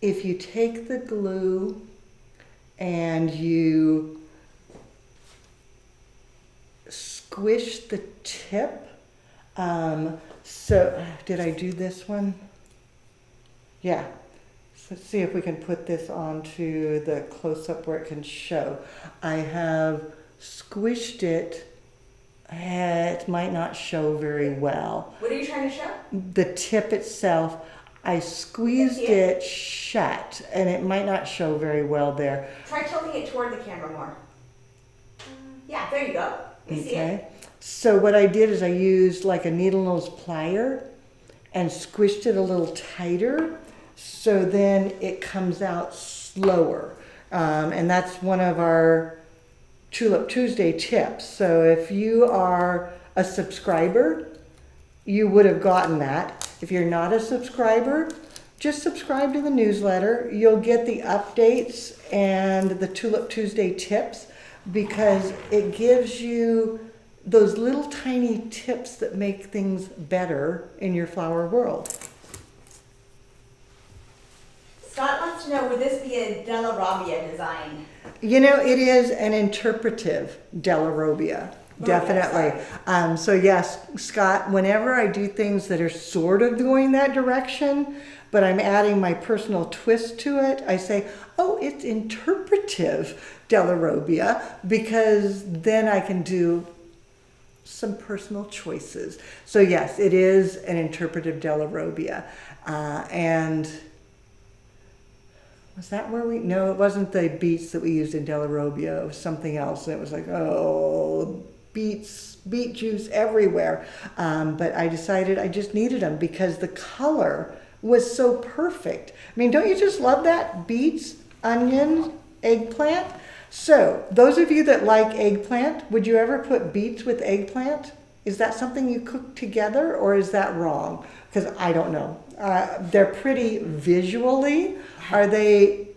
if you take the glue and you squish the tip, so did I do this one? Yeah. So let's see if we can put this onto the close-up where it can show. I have squished it. It might not show very well. What are you trying to show? The tip itself, I squeezed it shut, and it might not show very well there. Try tilting it toward the camera more. Yeah, there you go. You see it? So what I did is I used like a needle nose plier and squished it a little tighter, so then it comes out slower. And that's one of our Tulip Tuesday tips. So if you are a subscriber, you would have gotten that. If you're not a subscriber, just subscribe to the newsletter. You'll get the updates and the Tulip Tuesday tips, because it gives you those little tiny tips that make things better in your flower world. Scott wants to know, would this be a Della Robbia design? You know, it is an interpretive Della Robbia. Definitely. So yes, Scott, whenever I do things that are sort of going that direction, but I'm adding my personal twist to it, I say, oh, it's interpretive Della Robbia, because then I can do some personal choices. So yes, it is an interpretive Della Robbia. And was that where we, no, it wasn't the beets that we used in Della Robbia. It was something else. And it was like, oh, beet juice everywhere. But I decided I just needed them because the color was so perfect. I mean, don't you just love that? Beets, onion, eggplant. So those of you that like eggplant, would you ever put beets with eggplant? Is that something you cook together, or is that wrong? Because I don't know. They're pretty visually. Are they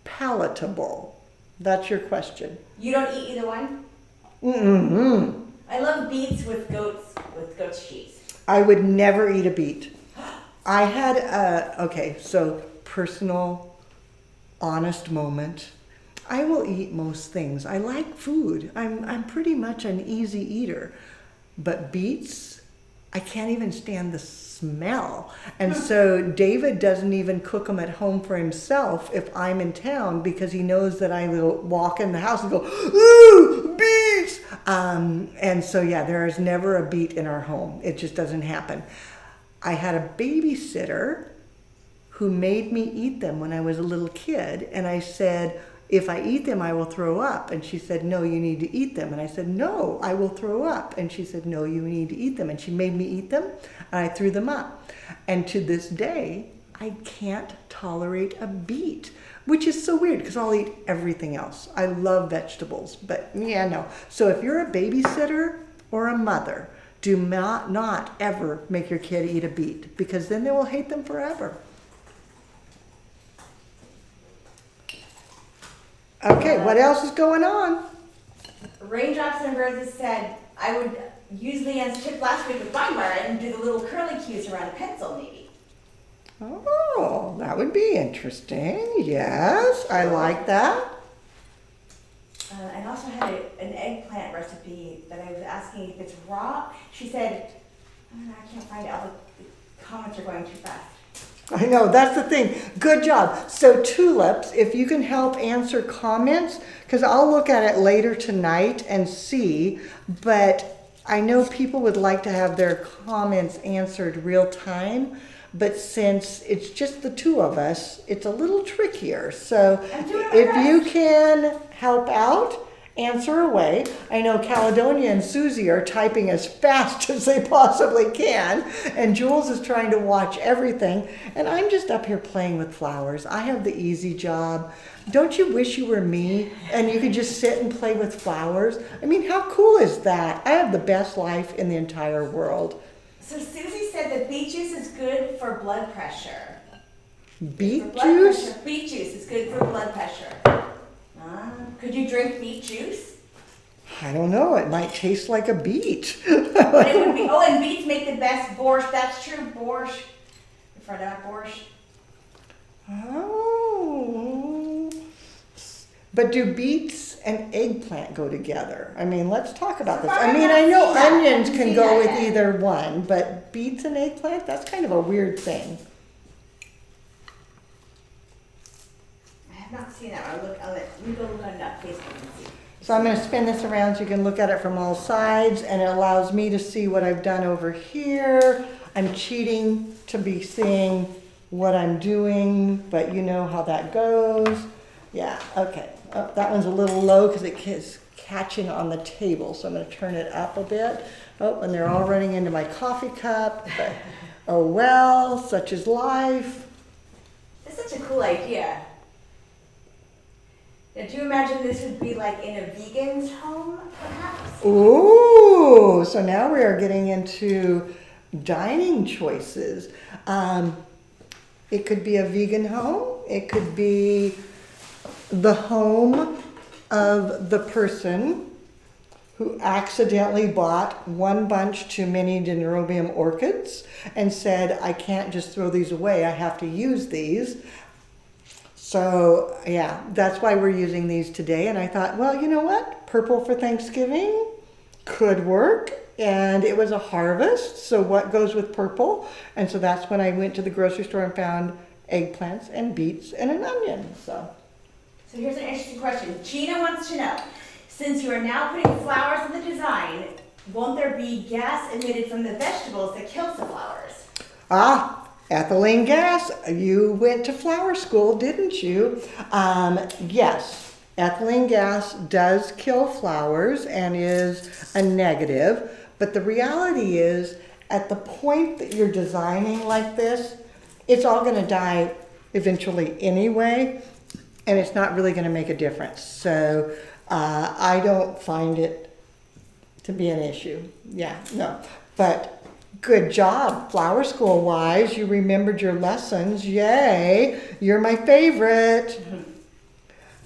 palatable? That's your question. You don't eat either one? Mm-hmm. I love beets with goat's cheese. I would never eat a beet. I had okay, so personal, honest moment. I will eat most things. I like food. I'm pretty much an easy eater. But beets, I can't even stand the smell. And so David doesn't even cook them at home for himself if I'm in town, because he knows that I will walk in the house and go, ooh, beets! And so yeah, there is never a beet in our home. It just doesn't happen. I had a babysitter who made me eat them when I was a little kid, and I said, if I eat them, I will throw up. And she said, no, you need to eat them. And I said, no, I will throw up. And she said, no, you need to eat them. And she made me eat them, and I threw them up. And to this day, I can't tolerate a beet, which is so weird because I'll eat everything else. I love vegetables, but yeah, no. So if you're a babysitter or a mother, do not ever make your kid eat a beet, because then they will hate them forever. Okay, what else is going on? Raindrops and Roses said, I would use Leanne's tip last week with bind wire and do the little curly cues around a pencil maybe. Oh, that would be interesting. Yes, I like that. And also had an eggplant recipe that I was asking if it's raw. She said, I can't find it. All the comments are going too fast. I know, that's the thing. Good job. So Tulips, if you can help answer comments, because I'll look at it later tonight and see, but I know people would like to have their comments answered real time, but since it's just the two of us, it's a little trickier. So if you can help out, answer away. I know Caledonia and Susie are typing as fast as they possibly can, and Jules is trying to watch everything, and I'm just up here playing with flowers. I have the easy job. Don't you wish you were me and you could just sit and play with flowers? I mean, how cool is that? I have the best life in the entire world. So Susie said that beet juice is good for blood pressure. Beet juice? Beet juice is good for blood pressure. Could you drink beet juice? I don't know. It might taste like a beet. But it would be, and beets make the best borscht. That's true, borscht. You've heard about borscht? Oh. But do beets and eggplant go together? I mean, let's talk about this. I mean, I know onions can go with either one, but beets and eggplant, that's kind of a weird thing. Not seen that. Let me go look on Facebook and see. So I'm going to spin this around so you can look at it from all sides, and it allows me to see what I've done over here. I'm cheating to be seeing what I'm doing, but you know how that goes. Yeah, okay. Oh, that one's a little low because it is catching on the table, so I'm going to turn it up a bit. Oh, and they're all running into my coffee cup, but oh well, such is life. That's such a cool idea. Now, do you imagine this would be like in a vegan's home, perhaps? Ooh, so now we are getting into dining choices. It could be a vegan home. It could be the home of the person who accidentally bought one bunch too many dendrobium orchids and said, I can't just throw these away, I have to use these. So yeah, that's why we're using these today. And I thought, well, you know what? Purple for Thanksgiving could work. And it was a harvest, so what goes with purple? And so that's when I went to the grocery store and found eggplants and beets and an onion. So here's an interesting question. Gina wants to know, since you are now putting flowers in the design, won't there be gas emitted from the vegetables that kills the flowers? Ethylene gas. You went to flower school, didn't you? Yes, ethylene gas does kill flowers and is a negative. But the reality is, at the point that you're designing like this, it's all going to die eventually anyway, and it's not really going to make a difference. So I don't find it to be an issue. Yeah, no. But good job, flower school wise. You remembered your lessons. Yay, you're my favorite.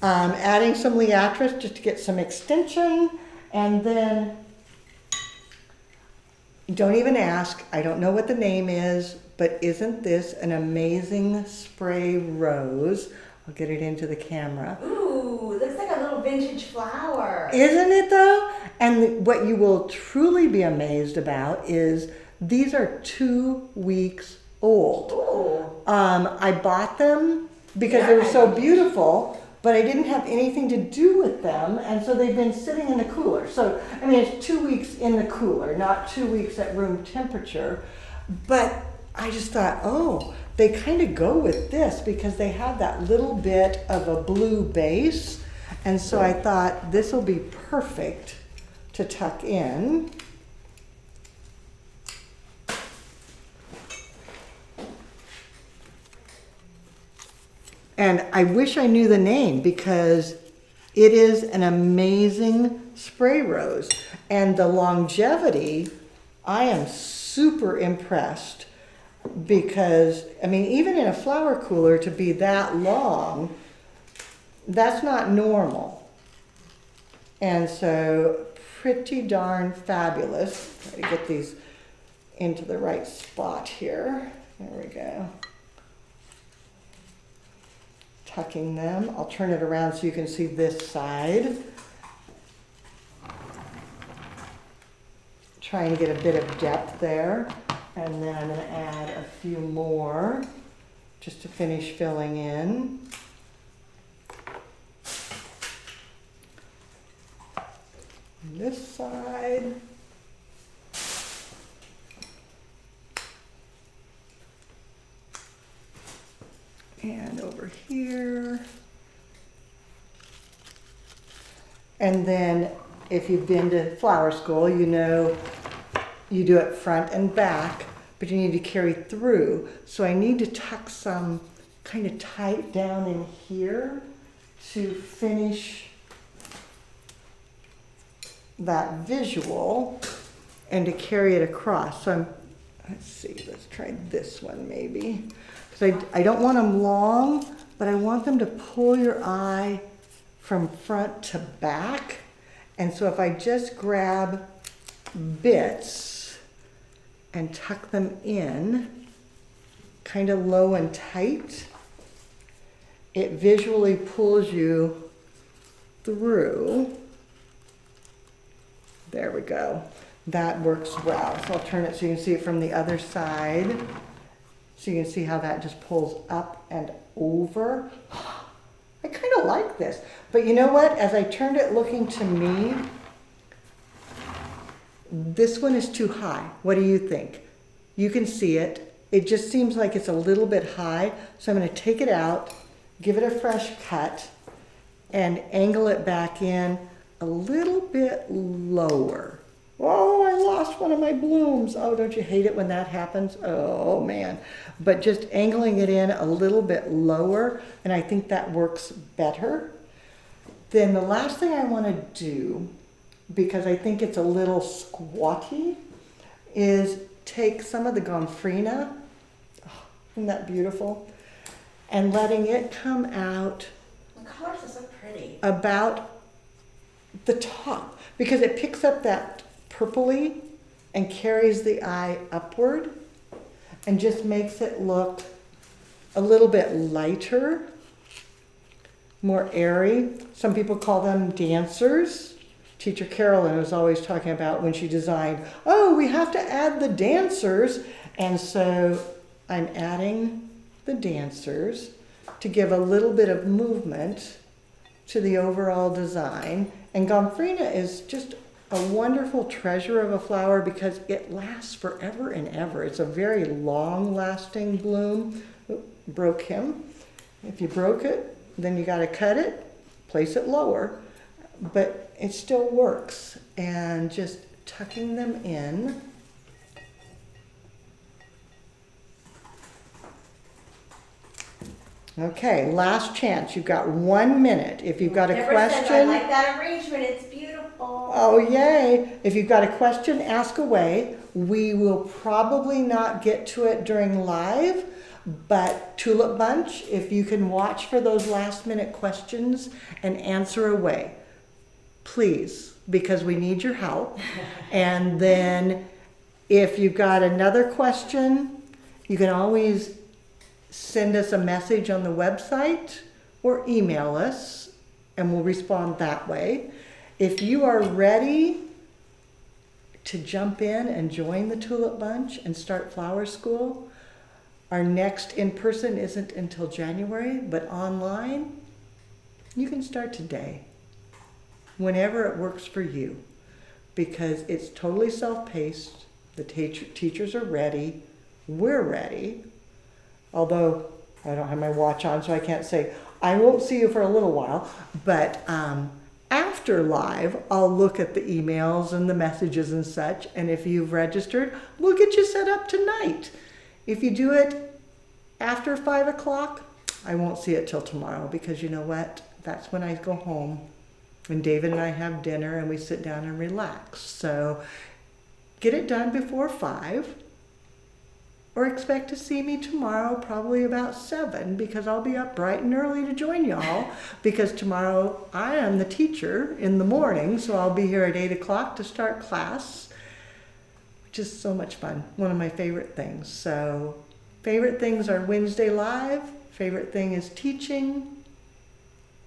Adding some liatris just to get some extension, and then don't even ask. I don't know what the name is, but isn't this an amazing spray rose? I'll get it into the camera. Ooh, looks like a little vintage flower. Isn't it though? And what you will truly be amazed about is These are 2 weeks old. Ooh. I bought them because they were so beautiful, but I didn't have anything to do with them, and so they've been sitting in the cooler. So, I mean, it's 2 weeks in the cooler, not 2 weeks at room temperature. But I just thought, oh, they kind of go with this because they have that little bit of a blue base. And so I thought this will be perfect to tuck in. And I wish I knew the name because it is an amazing spray rose. And the longevity, I am super impressed because, I mean, even in a flower cooler to be that long, that's not normal. And so pretty darn fabulous. Try to get these into the right spot here. There we go. Tucking them. I'll turn it around so you can see this side. Trying to get a bit of depth there. And then I'm going to add a few more just to finish filling in. On this side. And over here. And then if you've been to flower school, you know you do it front and back, but you need to carry through. So I need to tuck some kind of tight down in here to finish that visual and to carry it across. So let's see, let's try this one maybe. Because I don't want them long, but I want them to pull your eye from front to back. And so if I just grab bits and tuck them in, kind of low and tight, it visually pulls you through. There we go. That works well. So I'll turn it so you can see it from the other side. So you can see how that just pulls up and over. I kind of like this. But you know what? As I turned it looking to me, this one is too high. What do you think? You can see it. It just seems like it's a little bit high. So I'm going to take it out, give it a fresh cut, and angle it back in a little bit lower. Oh, I lost one of my blooms. Oh, don't you hate it when that happens? Oh, man. But just angling it in a little bit lower, and I think that works better. Then the last thing I want to do, because I think it's a little squatty, is take some of the gomphrena, oh, isn't that beautiful, and letting it come out The colors are so pretty. about the top, because it picks up that purpley and carries the eye upward and just makes it look a little bit lighter, more airy. Some people call them dancers. Teacher Carolyn was always talking about when she designed, oh, we have to add the dancers. And so I'm adding the dancers to give a little bit of movement to the overall design. And gomphrena is just a wonderful treasure of a flower because it lasts forever and ever. It's a very long-lasting bloom. Oop, broke him. If you broke it, then you got to cut it, place it lower, but it still works. And just tucking them in. Okay, last chance. You've got 1 minute. If you've got a question. I like that arrangement. It's beautiful. Oh, yay. If you've got a question, ask away. We will probably not get to it during live, but Tulip Bunch, if you can watch for those last minute questions and answer away, please, because we need your help. And then if you've got another question, you can always send us a message on the website or email us and we'll respond that way. If you are ready to jump in and join the Tulip Bunch and start flower school. Our next in-person isn't until January, but online, you can start today, whenever it works for you, because it's totally self-paced. The teachers are ready. We're ready. Although I don't have my watch on, so I can't say, I won't see you for a little while, but after live, I'll look at the emails and the messages and such, and if you've registered, we'll get you set up tonight. If you do it after 5 o'clock, I won't see it till tomorrow, because you know what? That's when I go home, and David and I have dinner, and we sit down and relax. So get it done before 5. Or expect to see me tomorrow, probably about 7, because I'll be up bright and early to join y'all, because tomorrow I am the teacher in the morning, so I'll be here at 8 o'clock to start class, which is so much fun. One of my favorite things. So favorite things are Wednesday Live, favorite thing is teaching,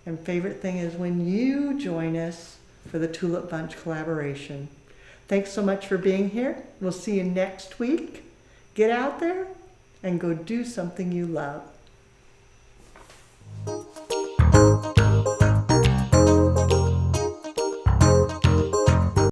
and favorite thing is when you join us for the Tulip Bunch collaboration. Thanks so much for being here. We'll see you next week. Get out there and go do something you love.